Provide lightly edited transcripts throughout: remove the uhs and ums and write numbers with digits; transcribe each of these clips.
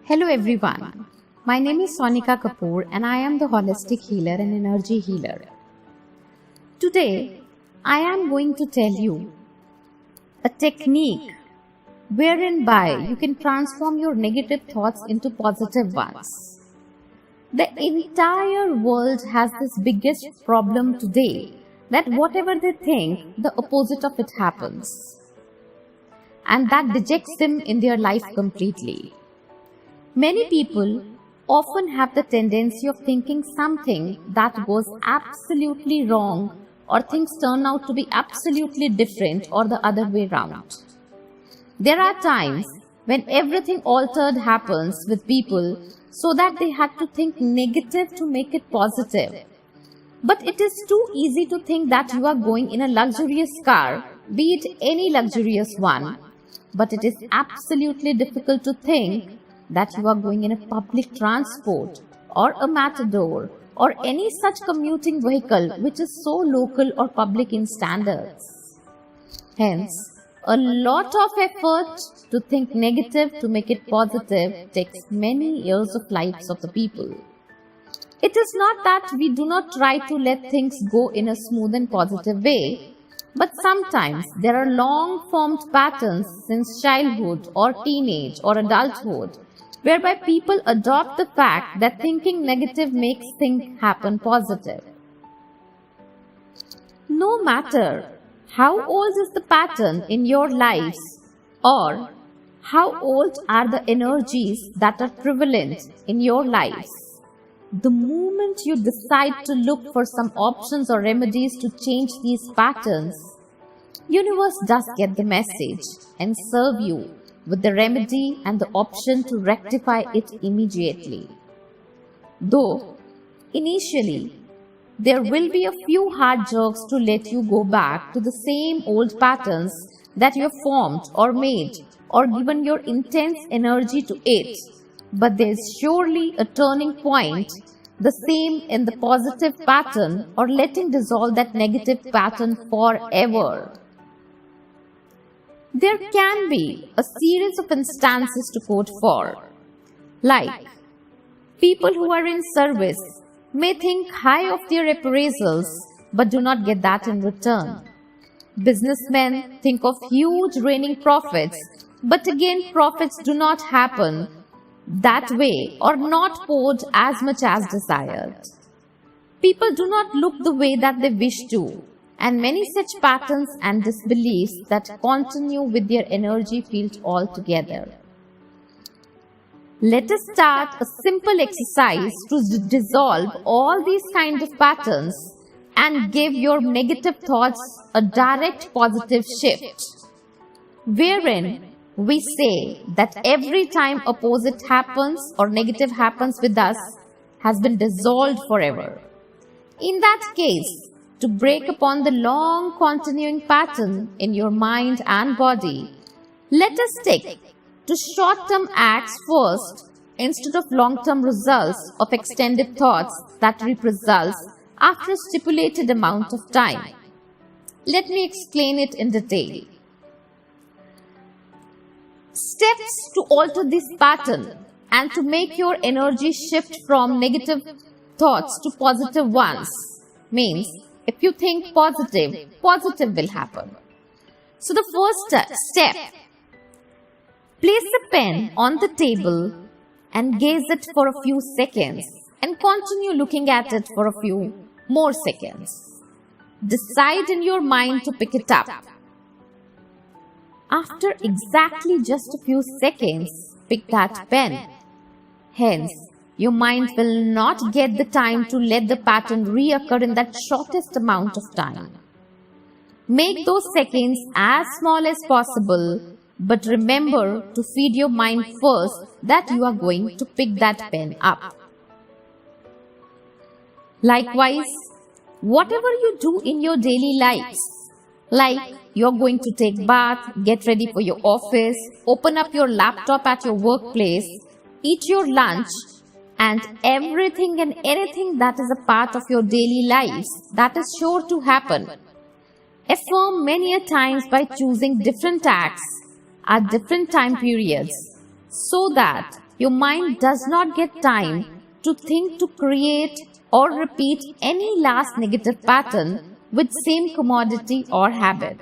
Hello everyone. My name is Sonika Kapoor and I am the holistic healer and energy healer. Today, I am going to tell you a technique wherein by you can transform your negative thoughts into positive ones. The entire world has this biggest problem today that whatever they think, the opposite of it happens. And that dejects them in their life completely. Many people often have the tendency of thinking something that goes absolutely wrong or things turn out to be absolutely different or the other way round. There are times when everything altered happens with people so that they had to think negative to make it positive. But it is too easy to think that you are going in a luxurious car, be it any luxurious one, but it is absolutely difficult to think that you are going in a public transport or a matador or any such commuting vehicle which is so local or public in standards. Hence, a lot of effort to think negative to make it positive takes many years of lives of the people. It is not that we do not try to let things go in a smooth and positive way, but sometimes there are long-formed patterns since childhood or teenage or adulthood whereby people adopt the fact that thinking negative makes things happen positive. No matter how old is the pattern in your lives or how old are the energies that are prevalent in your lives, the moment you decide to look for some options or remedies to change these patterns, universe does get the message and serve you with the remedy and the option to rectify it immediately. Though, initially, there will be a few hard jerks to let you go back to the same old patterns that you have formed or made or given your intense energy to it. But there is surely a turning point, the same in the positive pattern or letting dissolve that negative pattern forever. There can be a series of instances to quote for, like people who are in service may think high of their appraisals but do not get that in return. Businessmen think of huge reigning profits, but again profits do not happen that way or not poured as much as desired. People do not look the way that they wish to, and many such patterns and disbeliefs that continue with their energy field altogether. Let us start a simple exercise to dissolve all these kind of patterns and give your negative thoughts a direct positive shift, wherein we say that every time opposite happens or negative happens with us has been dissolved forever. In that case, to break upon the long continuing pattern in your mind and body, let us stick to short-term acts first instead of long-term results of extended thoughts that reap results after a stipulated amount of time. Let me explain it in detail. Steps to alter this pattern and to make your energy shift from negative thoughts to positive ones means if you think positive, positive will happen. So the first step, place a pen on the table and gaze it for a few seconds and continue looking at it for a few more seconds. Decide in your mind to pick it up. After exactly just a few seconds, pick that pen. Hence, your mind will not get the time to let the pattern reoccur in that shortest amount of time. Make those seconds as small as possible, but remember to feed your mind first that you are going to pick that pen up. Likewise, whatever you do in your daily lives, like you're going to take bath, get ready for your office, open up your laptop at your workplace, eat your lunch, and everything and anything that is a part of your daily lives, that is sure to happen. Affirm many a times by choosing different acts at different time periods so that your mind does not get time to think to create or repeat any last negative pattern with same commodity or habit.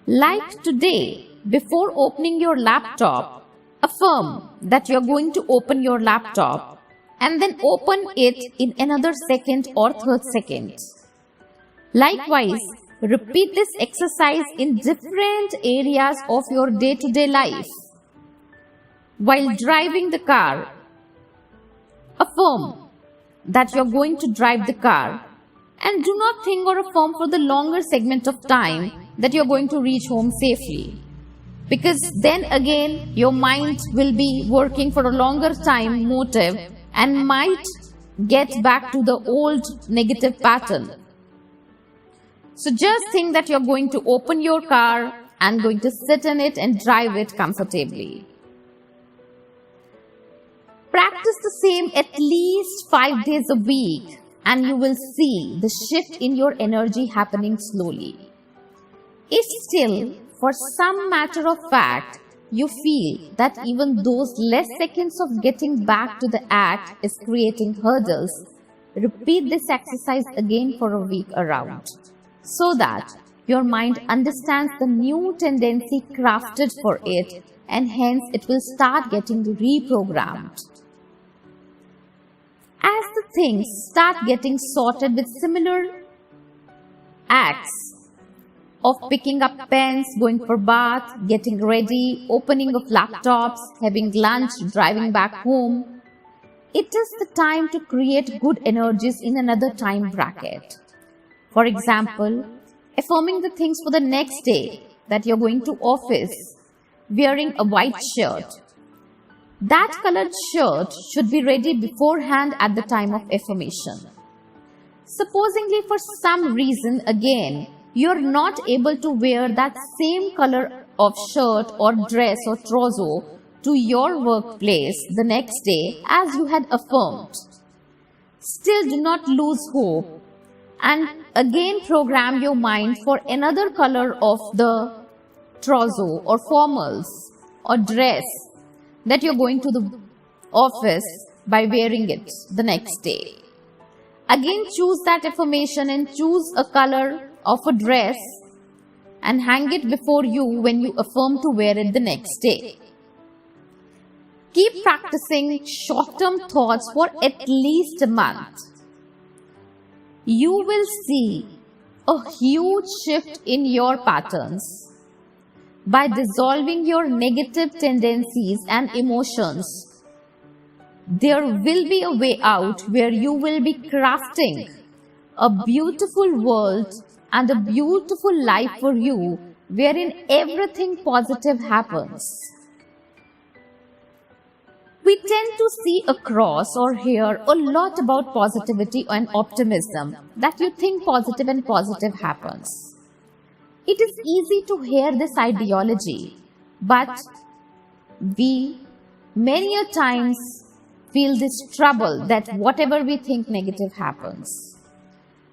Like today, before opening your laptop, affirm that you're going to open your laptop and then open it in another second or third second. Likewise, repeat this exercise in different areas of your day-to-day life. While driving the car, affirm that you're going to drive the car and do not think or affirm for the longer segment of time that you're going to reach home safely. Because then again, your mind will be working for a longer time motive and might get back to the old negative pattern. So just think that you're going to open your car and going to sit in it and drive it comfortably. Practice the same at least 5 days a week and you will see the shift in your energy happening slowly. If still, for some matter of fact, you feel that even those less seconds of getting back to the act is creating hurdles, repeat this exercise again for a week around, so that your mind understands the new tendency crafted for it and hence it will start getting reprogrammed. As the things start getting sorted with similar acts of picking up pens, going for bath, getting ready, opening of laptops, having lunch, driving back home, it is the time to create good energies in another time bracket. For example, affirming the things for the next day that you're going to office, wearing a white shirt. That colored shirt should be ready beforehand at the time of affirmation. Supposingly for some reason again, you're not able to wear that same color of shirt or dress or trousseau to your workplace the next day as you had affirmed. Still do not lose hope and again program your mind for another color of the trousseau or formals or dress that you're going to the office by wearing it the next day. Again choose that affirmation and choose a color of a dress and hang it before you when you affirm to wear it the next day. Keep practicing short-term thoughts for at least a month. You will see a huge shift in your patterns. By dissolving your negative tendencies and emotions, there will be a way out where you will be crafting a beautiful world and a beautiful life for you wherein everything positive happens. We tend to see across or hear a lot about positivity and optimism, that you think positive and positive happens. It is easy to hear this ideology, but we many a times feel this trouble that whatever we think negative happens.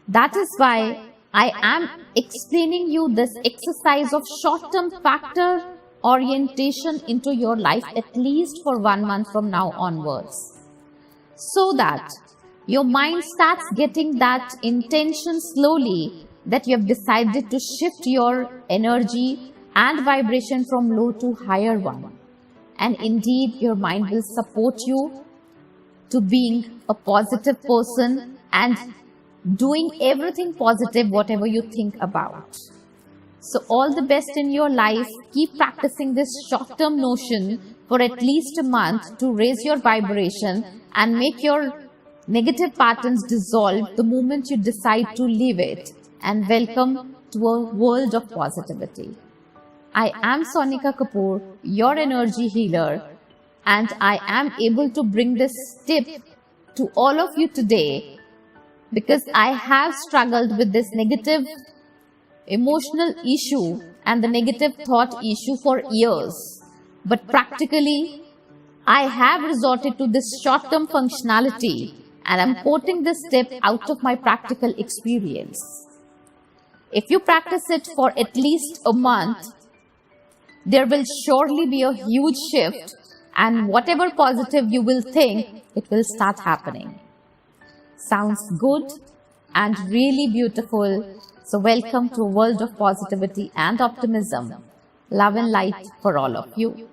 That is why I am explaining you this exercise of short-term factor orientation into your life at least for 1 month from now onwards, so that your mind starts getting that intention slowly that you have decided to shift your energy and vibration from low to higher one. And indeed, your mind will support you to being a positive person and doing everything positive, whatever you think about. So all the best in your life. Keep practicing this short-term notion for at least a month to raise your vibration and make your negative patterns dissolve the moment you decide to leave it. And welcome to a world of positivity. I am Sonika Kapoor, your energy healer, and I am able to bring this tip to all of you today because I have struggled with this negative emotional issue and the negative thought issue for years. But practically, I have resorted to this short-term functionality and I'm quoting this tip out of my practical experience. If you practice it for at least a month, there will surely be a huge shift and whatever positive you will think, it will start happening. Sounds good and really beautiful. So welcome to a world of positivity and optimism. Love and light for all of you.